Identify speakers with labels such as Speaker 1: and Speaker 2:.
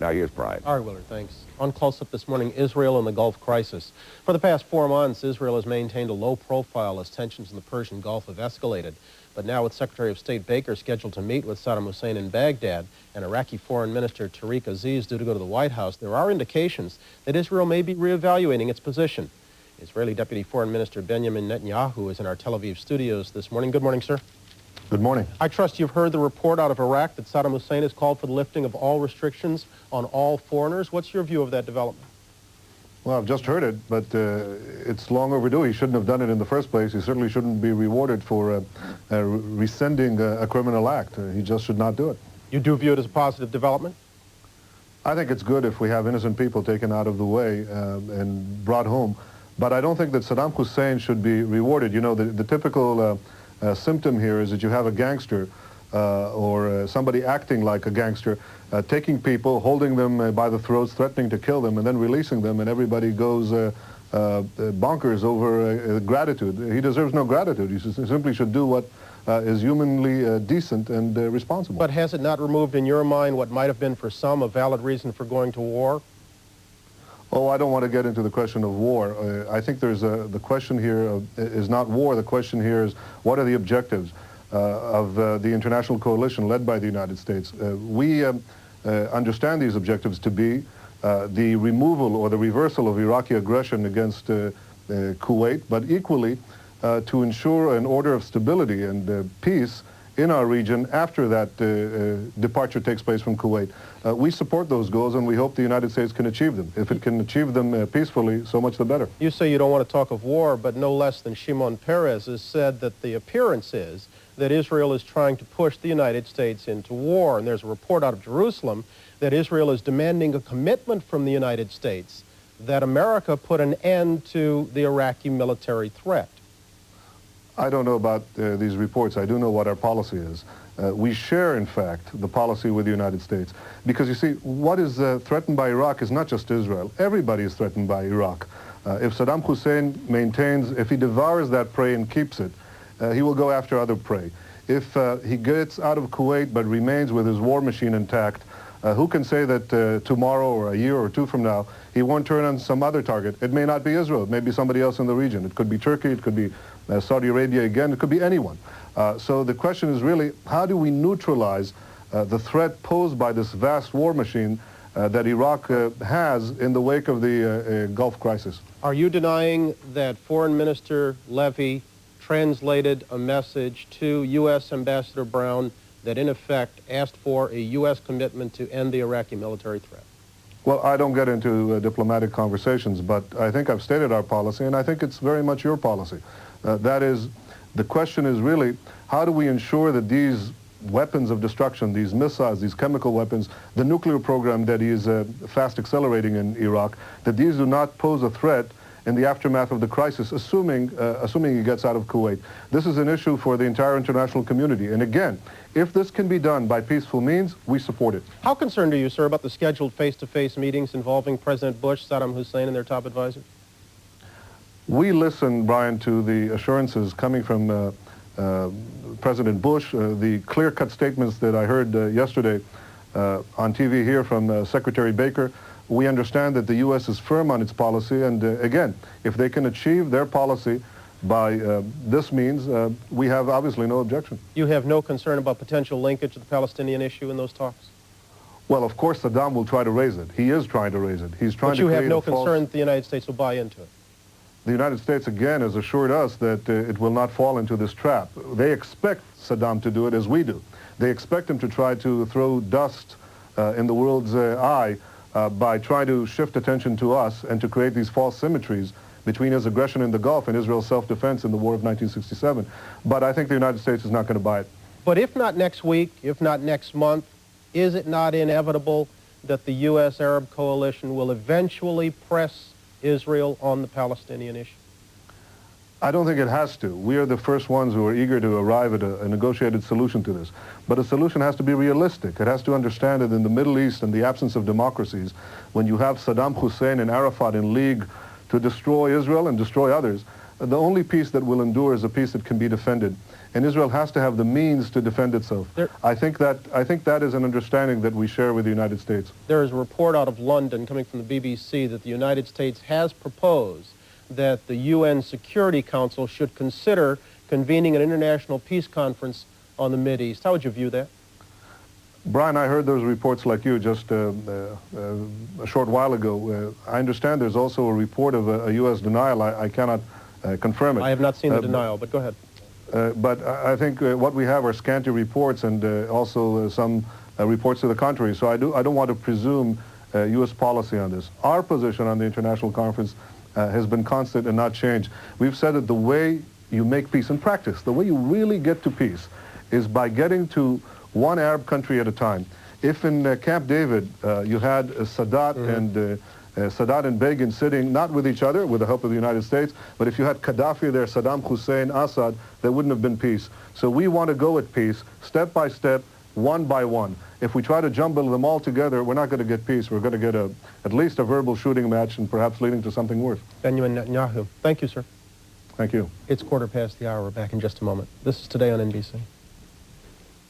Speaker 1: Now here's Brian.
Speaker 2: All right, Willard, thanks. On Close-Up this morning, Israel and the Gulf crisis. For the past 4 months, Israel has maintained a low profile as tensions in the Persian Gulf have escalated. But now with Secretary of State Baker scheduled to meet with Saddam Hussein in Baghdad and Iraqi Foreign Minister Tariq Aziz due to go to the White House, there are indications that Israel may be reevaluating its position. Israeli Deputy Foreign Minister Benjamin Netanyahu is in our Tel Aviv studios this morning. Good morning, sir.
Speaker 3: Good morning.
Speaker 2: I trust you've heard the report out of Iraq that Saddam Hussein has called for the lifting of all restrictions on all foreigners. What's your view of that development?
Speaker 3: Well, I've just heard it, but it's long overdue. He shouldn't have done it in the first place. He certainly shouldn't be rewarded for rescinding a criminal act. He just should not do it.
Speaker 2: You do view it as a positive development?
Speaker 3: I think it's good if we have innocent people taken out of the way and brought home. But I don't think that Saddam Hussein should be rewarded. You know, the typical symptom here is that you have a gangster or somebody acting like a gangster, taking people, holding them by the throats, threatening to kill them, and then releasing them, and everybody goes bonkers over gratitude. He deserves no gratitude. He simply should do what is humanly decent and responsible.
Speaker 2: But has it not removed in your mind what might have been for some a valid reason for going to war?
Speaker 3: Oh, I don't want to get into the question of war. I think there's the question here is not war. The question here is what are the objectives of the international coalition led by the United States. We understand these objectives to be the removal or the reversal of Iraqi aggression against Kuwait, but equally to ensure an order of stability and peace in our region after that departure takes place from Kuwait. We support those goals and we hope the United States can achieve them. If it can achieve them peacefully, so much the better.
Speaker 2: You say you don't want to talk of war, but no less than Shimon Peres has said that the appearance is that Israel is trying to push the United States into war. And there's a report out of Jerusalem that Israel is demanding a commitment from the United States that America put an end to the Iraqi military threat.
Speaker 3: I don't know about these reports. I do know what our policy is. We share, in fact, the policy with the United States. Because, you see, what is threatened by Iraq is not just Israel. Everybody is threatened by Iraq. If Saddam Hussein maintains, if he devours that prey and keeps it, he will go after other prey. If he gets out of Kuwait but remains with his war machine intact, who can say that tomorrow or a year or two from now he won't turn on some other target? It may not be Israel. It may be somebody else in the region. It could be Turkey. It could be Saudi Arabia again. It could be anyone. So the question is really, how do we neutralize the threat posed by this vast war machine that Iraq has in the wake of the Gulf crisis?
Speaker 2: Are you denying that Foreign Minister Levy translated a message to U.S. Ambassador Brown that in effect asked for a U.S. commitment to end the Iraqi military threat?
Speaker 3: Well, I don't get into diplomatic conversations, but I think I've stated our policy, and I think it's very much your policy. That is, the question is really, how do we ensure that these weapons of destruction, these missiles, these chemical weapons, the nuclear program that is fast accelerating in Iraq, that these do not pose a threat in the aftermath of the crisis, assuming he gets out of Kuwait. This is an issue for the entire international community. And again, if this can be done by peaceful means, we support it.
Speaker 2: How concerned are you, sir, about the scheduled face-to-face meetings involving President Bush, Saddam Hussein, and their top advisor?
Speaker 3: We listen, Brian, to the assurances coming from President Bush, the clear-cut statements that I heard yesterday on TV here from Secretary Baker. We understand that the U.S. is firm on its policy, and again, if they can achieve their policy by this means, we have obviously no objection.
Speaker 2: You have no concern about potential linkage to the Palestinian issue in those talks?
Speaker 3: Well, of course, Saddam will try to raise it. He is trying to raise it. He's trying to create a false...
Speaker 2: But you have no concern that the United States will buy into it?
Speaker 3: The United States, again, has assured us that it will not fall into this trap. They expect Saddam to do it as we do. They expect him to try to throw dust in the world's eye by trying to shift attention to us and to create these false symmetries between his aggression in the Gulf and Israel's self-defense in the War of 1967. But I think the United States is not going to buy it.
Speaker 2: But if not next week, if not next month, is it not inevitable that the U.S. Arab coalition will eventually press Israel on the Palestinian issue?
Speaker 3: I don't think it has to. We are the first ones who are eager to arrive at a negotiated solution to this. But a solution has to be realistic. It has to understand that in the Middle East, in the absence of democracies, when you have Saddam Hussein and Arafat in league to destroy Israel and destroy others, the only peace that will endure is a peace that can be defended. And Israel has to have the means to defend itself. I think that is an understanding that we share with the United States.
Speaker 2: There is a report out of London coming from the BBC that the United States has proposed that the UN Security Council should consider convening an international peace conference on the Mideast. How would you view that?
Speaker 3: Brian, I heard those reports like you just a short while ago. I understand there's also a report of a U.S. denial. I cannot confirm it.
Speaker 2: I have not seen the denial, but go ahead.
Speaker 3: But I think what we have are scanty reports and also some reports to the contrary. So I don't want to presume U.S. policy on this. Our position on the international conference has been constant and not changed. We've said that the way you make peace in practice, the way you really get to peace, is by getting to one Arab country at a time. If in Camp David you had Sadat and Begin sitting not with each other with the help of the United States, but if you had Gaddafi there, Saddam Hussein, Assad, there wouldn't have been peace. So we want to go at peace step by step, one by one. If we try to jumble them all together, we're not going to get peace. We're going to get at least a verbal shooting match and perhaps leading to something worse.
Speaker 2: Benjamin Netanyahu. Thank you, sir.
Speaker 3: Thank you.
Speaker 2: It's 1/4 past the hour. We're back in just a moment. This is Today on NBC.